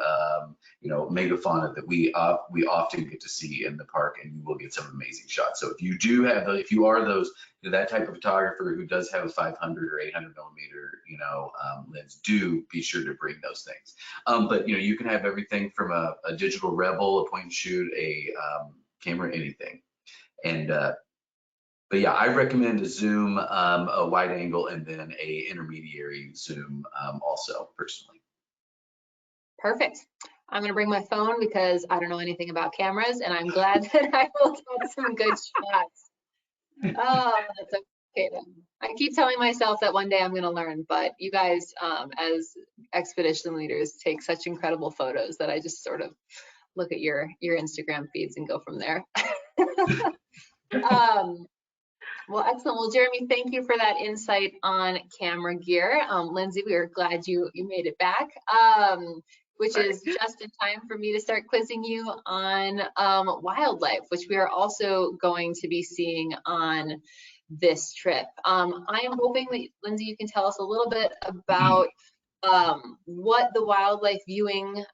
S4: megafauna that we often get to see in the park, and you will get some amazing shots. So if you do have, if you are that type of photographer who does have a 500 or 800mm, lens, do be sure to bring those things. But you can have everything from a digital Rebel, a point and shoot, a camera, anything. And but yeah, I recommend a zoom, a wide angle, and then a intermediary zoom also, personally.
S2: Perfect. I'm going to bring my phone because I don't know anything about cameras, and I'm glad that I will get some good shots. Oh, that's okay then. I keep telling myself that one day I'm going to learn, but you guys, as expedition leaders, take such incredible photos that I just sort of look at your Instagram feeds and go from there. Well, excellent. Well, Jeremy, thank you for that insight on camera gear. Lindsay, we are glad you made it back, which is just in time for me to start quizzing you on wildlife, which we are also going to be seeing on this trip. I am hoping that, Lindsay, you can tell us a little bit about what the wildlife viewing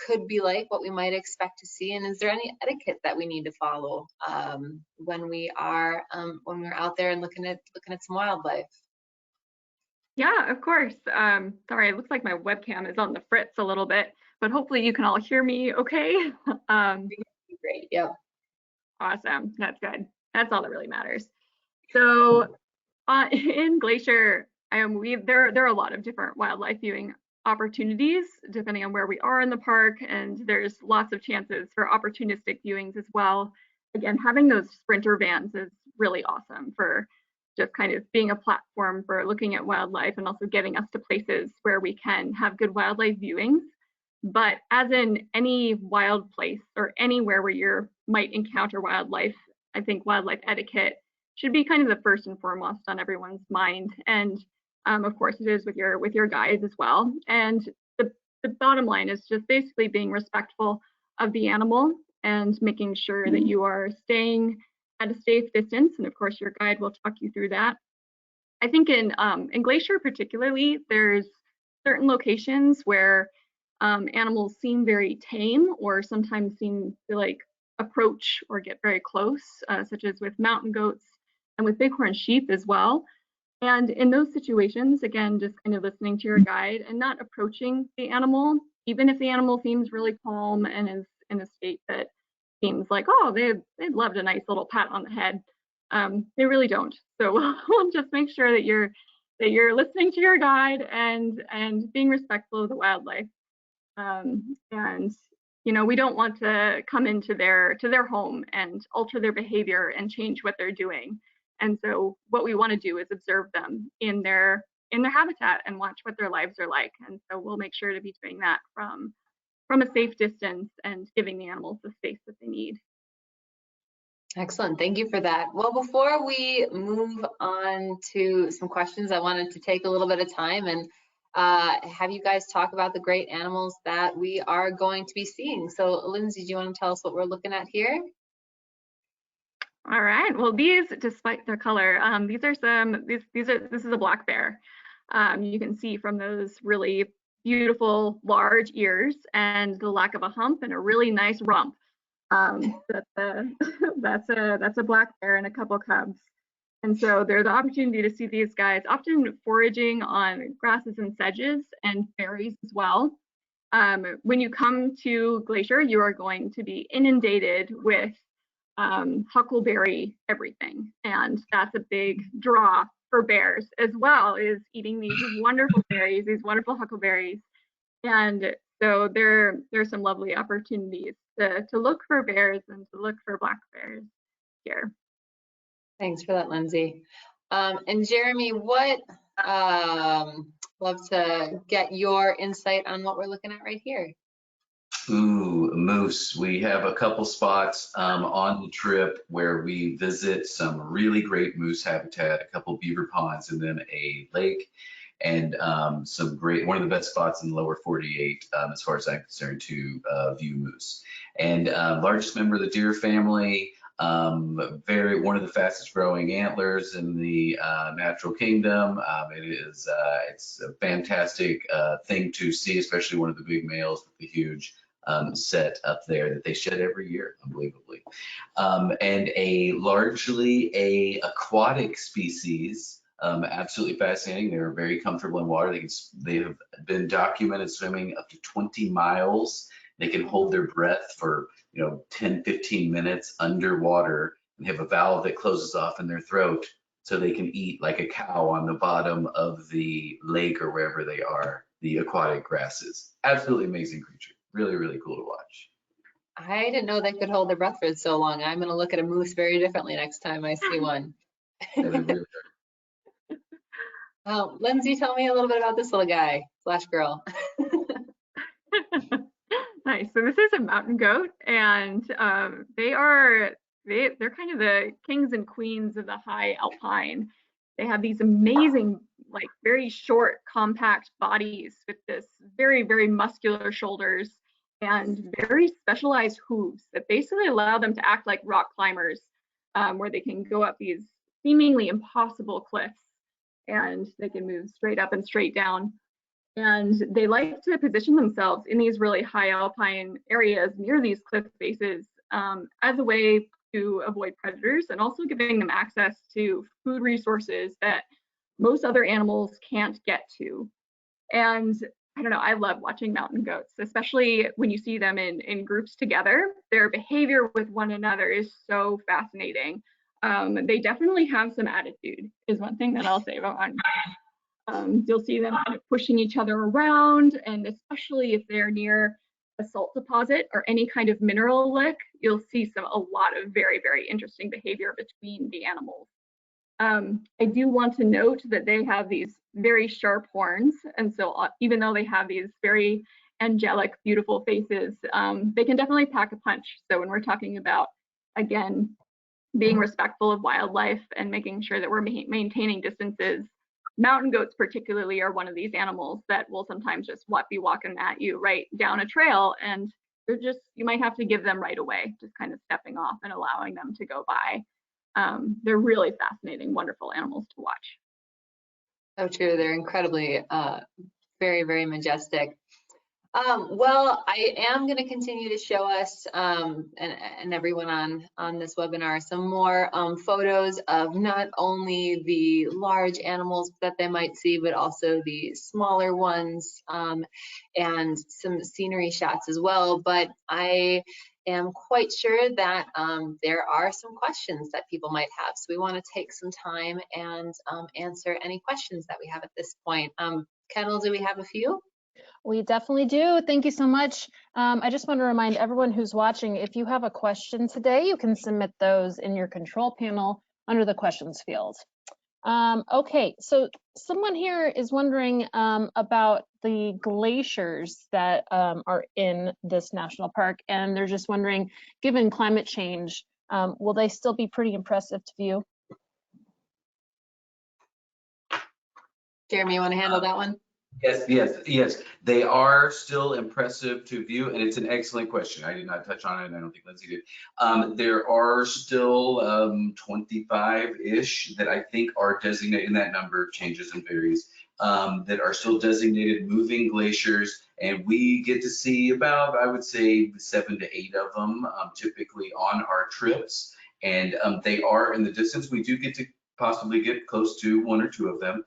S2: could be like, what we might expect to see, and is there any etiquette that we need to follow when we're out there and looking at some wildlife?
S3: Yeah, of course. Sorry, it looks like my webcam is on the fritz a little bit, but hopefully you can all hear me okay.
S2: Great, yep.
S3: Awesome, that's good. That's all that really matters. So in Glacier, there are a lot of different wildlife viewing opportunities depending on where we are in the park, and there's lots of chances for opportunistic viewings as well. Again, having those sprinter vans is really awesome for just kind of being a platform for looking at wildlife and also getting us to places where we can have good wildlife viewings. But as in any wild place or anywhere where you might encounter wildlife, I think wildlife etiquette should be kind of the first and foremost on everyone's mind. And of course it is with your guides as well. And the bottom line is just basically being respectful of the animal and making sure that you are staying at a safe distance. And of course your guide will talk you through that. I think in Glacier particularly, there's certain locations where animals seem very tame or sometimes seem to like approach or get very close, such as with mountain goats and with bighorn sheep as well. And in those situations, again, just kind of listening to your guide and not approaching the animal, even if the animal seems really calm and is in a state that seems like, oh, they'd loved a nice little pat on the head. They really don't. So we'll just make sure that you're listening to your guide and being respectful of the wildlife. And you know, we don't want to come into their home and alter their behavior and change what they're doing. And so what we want to do is observe them in their habitat and watch what their lives are like. And so we'll make sure to be doing that from a safe distance and giving the animals the space that they need.
S2: Excellent, thank you for that. Well, before we move on to some questions, I wanted to take a little bit of time and have you guys talk about the great animals that we are going to be seeing. So Lindsay, do you want to tell us what we're looking at here?
S3: All right, well, these, despite their color, this is a black bear. You can see from those really beautiful large ears and the lack of a hump and a really nice rump. That's a black bear and a couple cubs. And so there's the opportunity to see these guys often foraging on grasses and sedges and berries as well. When you come to Glacier, you are going to be inundated with huckleberry everything. And that's a big draw for bears as well, is eating these wonderful berries, these wonderful huckleberries. And so there's some lovely opportunities to look for bears and to look for black bears here.
S2: Thanks for that, Lindsay. And Jeremy, love to get your insight on what we're looking at right here.
S4: Ooh, moose. We have a couple spots on the trip where we visit some really great moose habitat, a couple beaver ponds, and then a lake, and some great, one of the best spots in the lower 48 as far as I'm concerned to view moose. And largest member of the deer family, one of the fastest growing antlers in the natural kingdom. It's a fantastic thing to see, especially one of the big males with the huge set up there that they shed every year, unbelievably. And largely a aquatic species, absolutely fascinating. They're very comfortable in water. They have been documented swimming up to 20 miles. They can hold their breath for 10, 15 minutes underwater and have a valve that closes off in their throat so they can eat like a cow on the bottom of the lake or wherever they are, the aquatic grasses. Absolutely amazing creature. really, really cool to watch.
S2: I didn't know they could hold their breath for so long. I'm going to look at a moose very differently next time I see one.
S4: Yeah, they really
S2: Lindsay, tell me a little bit about this little guy / girl.
S3: Nice. So this is a mountain goat, and they're kind of the kings and queens of the high alpine. They have these amazing, like very short, compact bodies with this very, very muscular shoulders and very specialized hooves that basically allow them to act like rock climbers, where they can go up these seemingly impossible cliffs, and they can move straight up and straight down. And they like to position themselves in these really high alpine areas near these cliff faces as a way to avoid predators, and also giving them access to food resources that most other animals can't get to. And I don't know, I love watching mountain goats, especially when you see them in groups together. Their behavior with one another is so fascinating. They definitely have some attitude, is one thing that I'll say about mountain goats. You'll see them kind of pushing each other around, and especially if they're near a salt deposit or any kind of mineral lick, you'll see a lot of very, very interesting behavior between the animals. I do want to note that they have these very sharp horns, and so even though they have these very angelic, beautiful faces, they can definitely pack a punch. So when we're talking about, again, being respectful of wildlife and making sure that we're maintaining distances, mountain goats particularly are one of these animals that will sometimes just be walking at you right down a trail, and you might have to give them right away, just kind of stepping off and allowing them to go by. They're really fascinating, wonderful animals to watch.
S2: So true. They're incredibly, very, very majestic. Well, I am going to continue to show us and everyone on this webinar some more photos of not only the large animals that they might see, but also the smaller ones, and some scenery shots as well. But I am quite sure that there are some questions that people might have. So we want to take some time and answer any questions that we have at this point. Kendall, do we have a few?
S1: We definitely do. Thank you so much. I just want to remind everyone who's watching, if you have a question today, you can submit those in your control panel under the questions field. Okay, so someone here is wondering about the glaciers that are in this national park, and they're just wondering, given climate change, will they still be pretty impressive to view?
S2: Jeremy, you want to handle that one?
S4: Yes. They are still impressive to view, and it's an excellent question. I did not touch on it, and I don't think Lindsay did. There are still 25-ish that I think are designated, and that number changes and varies, that are still designated moving glaciers, and we get to see about, I would say, 7 to 8 of them typically on our trips, and they are in the distance. We do get to possibly get close to 1 or 2 of them,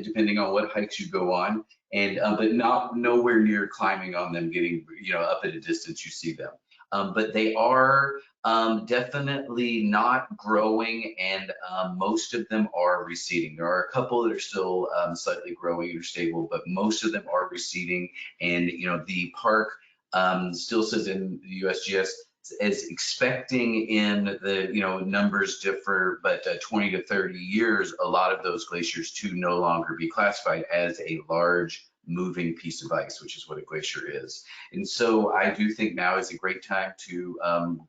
S4: depending on what hikes you go on, and but nowhere near climbing on them, getting up at a distance you see them. But they are definitely not growing, and most of them are receding. There are a couple that are still slightly growing or stable, but most of them are receding. And the park still says in the USGS is expecting in the numbers differ, but 20 to 30 years, a lot of those glaciers to no longer be classified as a large moving piece of ice, which is what a glacier is. And so I do think now is a great time to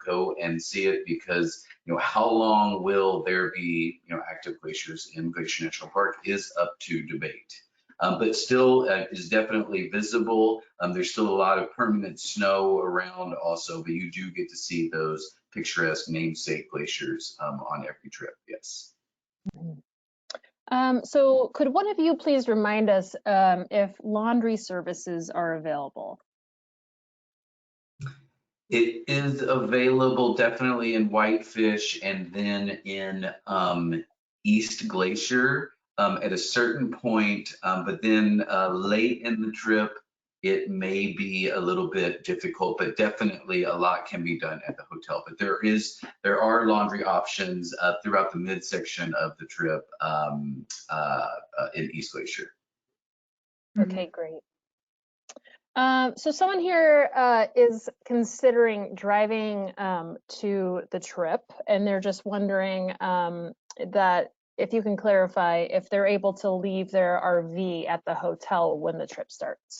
S4: go and see it, because how long will there be active glaciers in Glacier National Park is up to debate. But still is definitely visible. There's still a lot of permanent snow around also, but you do get to see those picturesque namesake glaciers on every trip, yes.
S1: So could one of you please remind us if laundry services are available?
S4: It is available definitely in Whitefish, and then in East Glacier at a certain point, but then late in the trip, it may be a little bit difficult, but definitely a lot can be done at the hotel. But there are laundry options throughout the midsection of the trip in East Glacier.
S1: Okay, great. So someone here is considering driving to the trip, and they're just wondering that if you can clarify if they're able to leave their RV at the hotel when the trip starts.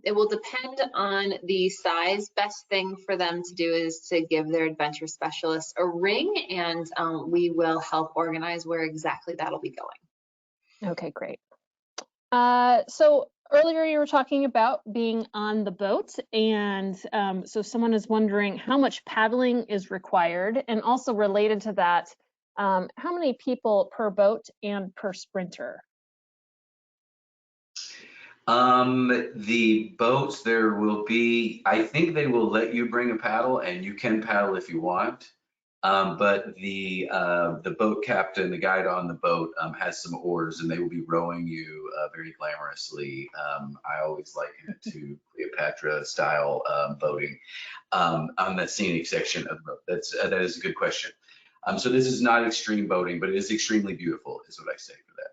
S2: It will depend on the size. Best thing for them to do is to give their adventure specialist a ring, and we will help organize where exactly that'll be going.
S1: Okay, great. So earlier you were talking about being on the boat, and so someone is wondering how much paddling is required, and also related to that, how many people per boat and per sprinter?
S4: The boats, there will be, I think they will let you bring a paddle, and you can paddle if you want. But the boat captain, the guide on the boat, has some oars, and they will be rowing you very glamorously. I always liken it to Cleopatra style boating on the scenic section of the boat. That is a good question. So this is not extreme boating, but it is extremely beautiful, is what I say for that.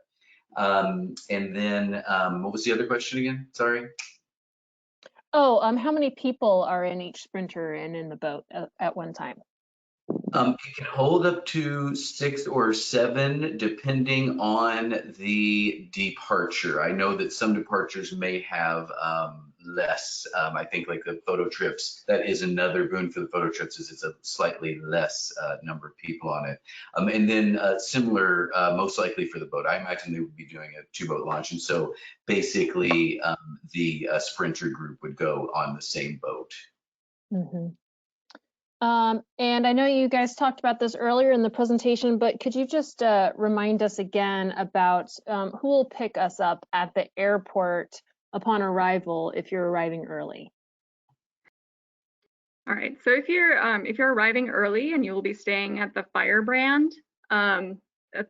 S4: And then what was the other question again? Sorry.
S1: Oh, how many people are in each sprinter and in the boat at one time?
S4: It can hold up to 6 or 7 depending on the departure. I know that some departures may have less. I think like the photo trips, that is another boon for the photo trips, is it's a slightly less number of people on it. And then similar, most likely for the boat. I imagine they would be doing a 2-boat launch. And so basically the sprinter group would go on the same boat.
S1: Mm-hmm. And I know you guys talked about this earlier in the presentation, but could you just remind us again about who will pick us up at the airport upon arrival if you're arriving early?
S3: All right, so if you're arriving early and you will be staying at the Firebrand, a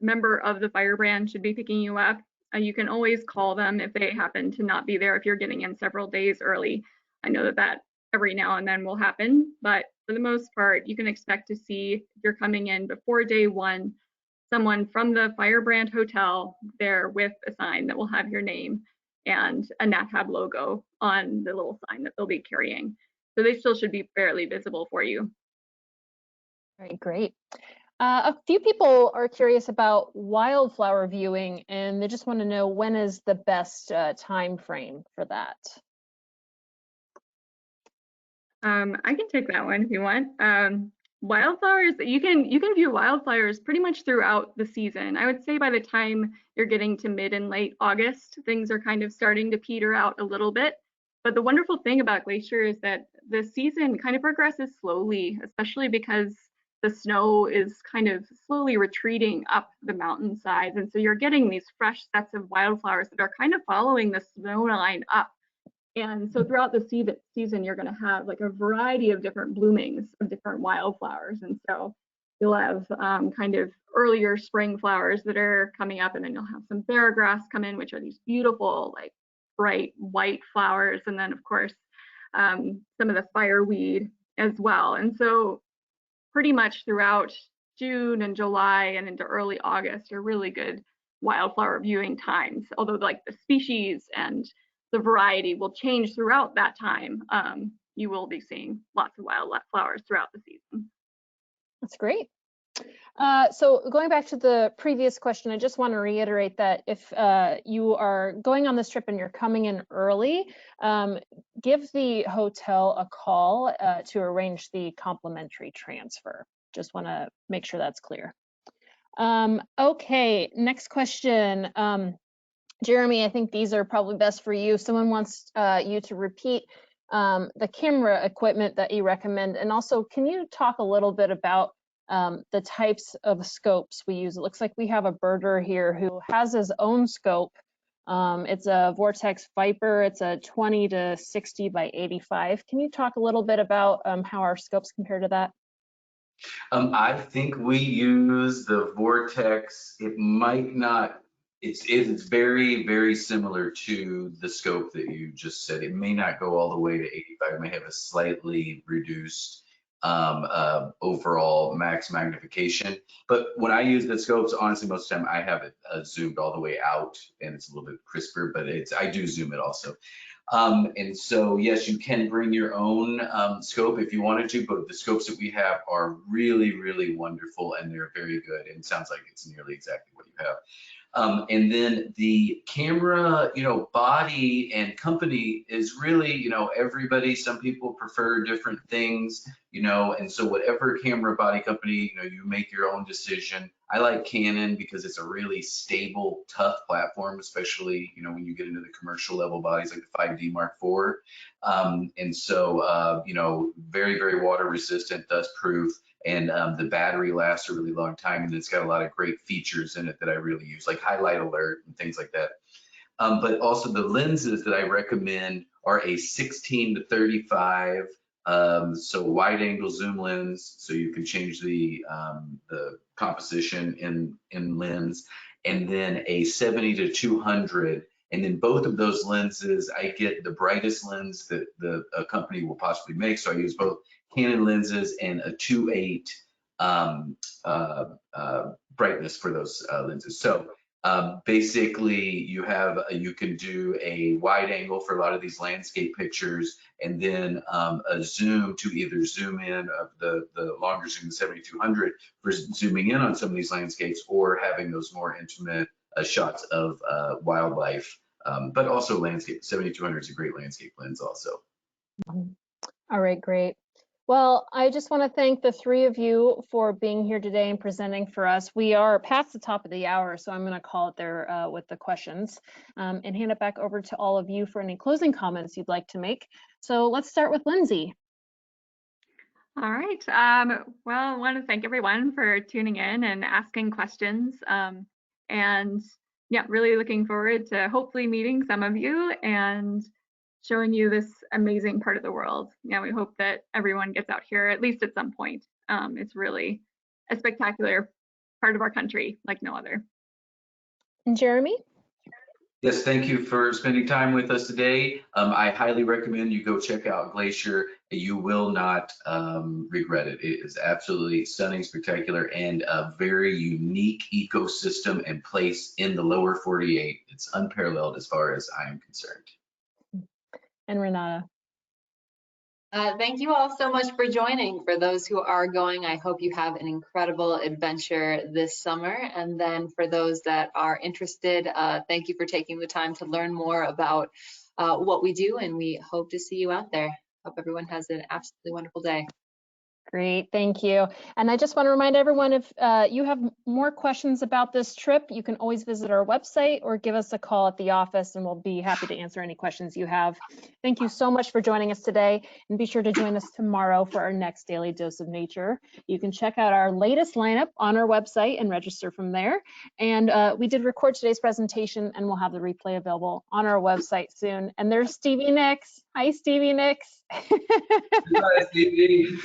S3: member of the Firebrand should be picking you up. You can always call them if they happen to not be there, if you're getting in several days early. I know that every now and then will happen, but for the most part, you can expect to see, if you're coming in before day 1, someone from the Firebrand Hotel there with a sign that will have your name and a Nat Hab logo on the little sign that they'll be carrying. So they still should be fairly visible for you.
S1: All right, great. A few people are curious about wildflower viewing, and they just want to know when is the best time frame for that.
S3: I can take that one if you want. Wildflowers, you can view wildflowers pretty much throughout the season. I would say by the time you're getting to mid and late August, things are kind of starting to peter out a little bit. But the wonderful thing about Glacier is that the season kind of progresses slowly, especially because the snow is kind of slowly retreating up the mountainsides. And so you're getting these fresh sets of wildflowers that are kind of following the snow line up. And so throughout the season, you're going to have like a variety of different bloomings of different wildflowers. And so you'll have kind of earlier spring flowers that are coming up, and then you'll have some beargrass come in, which are these beautiful, like bright white flowers. And then of course, some of the fireweed as well. And so pretty much throughout June and July and into early August are really good wildflower viewing times, although like the species and the variety will change throughout that time. You will be seeing lots of wildflowers throughout the season.
S1: That's great. So going back to the previous question, I just want to reiterate that if you are going on this trip and you're coming in early, give the hotel a call to arrange the complimentary transfer. Just want to make sure that's clear. Okay, next question. Jeremy, I think these are probably best for you. Someone wants you to repeat the camera equipment that you recommend, and also can you talk a little bit about the types of scopes we use? It looks like we have a birder here who has his own scope. It's a Vortex Viper. It's a 20 to 60 by 85. Can you talk a little bit about how our scopes compare to that?
S4: I think we use the Vortex. It might not, it's very, very similar to the scope that you just said. It may not go all the way to 85. It may have a slightly reduced overall max magnification. But when I use the scopes, honestly, most of the time I have it zoomed all the way out, and it's a little bit crisper, but I do zoom it also. And so, yes, you can bring your own scope if you wanted to, but the scopes that we have are really, really wonderful, and they're very good. And it sounds like it's nearly exactly what you have. And then the camera, body and company is really, everybody, some people prefer different things, and so whatever camera body company, you make your own decision. I like Canon because it's a really stable, tough platform, especially, when you get into the commercial level bodies like the 5D Mark IV. And so, very, very water resistant, dust proof. And the battery lasts a really long time, and it's got a lot of great features in it that I really use, like highlight alert and things like that. But also the lenses that I recommend are a 16 to 35, so wide angle zoom lens, so you can change the composition in lens, and then a 70 to 200. And then both of those lenses, I get the brightest lens that a company will possibly make. So I use both Canon lenses and a 2.8 brightness for those lenses. So basically, you can do a wide angle for a lot of these landscape pictures, and then a zoom to either zoom in of the longer zoom, the 7200, for zooming in on some of these landscapes, or having those more intimate shots of wildlife, but also landscape. 7200 is a great landscape lens also.
S1: All right, great. Well, I just want to thank the three of you for being here today and presenting for us. We are past the top of the hour, so I'm going to call it there with the questions and hand it back over to all of you for any closing comments you'd like to make. So let's start with Lindsey.
S3: All right. Well, I want to thank everyone for tuning in and asking questions. And yeah, really looking forward to hopefully meeting some of you and showing you this amazing part of the world. Yeah, we hope that everyone gets out here at least at some point. It's really a spectacular part of our country like no other.
S1: And Jeremy?
S4: Yes, thank you for spending time with us today. I highly recommend you go check out Glacier. You will not regret it. It is absolutely stunning, spectacular, and a very unique ecosystem and place in the lower 48. It's unparalleled as far as I am concerned.
S1: And Renata?
S2: Thank you all so much for joining. For those who are going, I hope you have an incredible adventure this summer. And then for those that are interested, thank you for taking the time to learn more about what we do, and we hope to see you out there. Hope everyone has an absolutely wonderful day.
S1: Great, thank you. And I just want to remind everyone, if you have more questions about this trip, you can always visit our website or give us a call at the office, and we'll be happy to answer any questions you have. Thank you so much for joining us today, and be sure to join us tomorrow for our next Daily Dose of Nature. You can check out our latest lineup on our website and register from there. And we did record today's presentation, and we'll have the replay available on our website soon. And there's Stevie Nicks. Hi, Stevie Nicks.
S4: Hi, Stevie.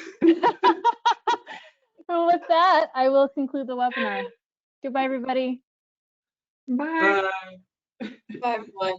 S1: Well, with that, I will conclude the webinar. Goodbye, everybody.
S3: Bye.
S2: Bye, everyone.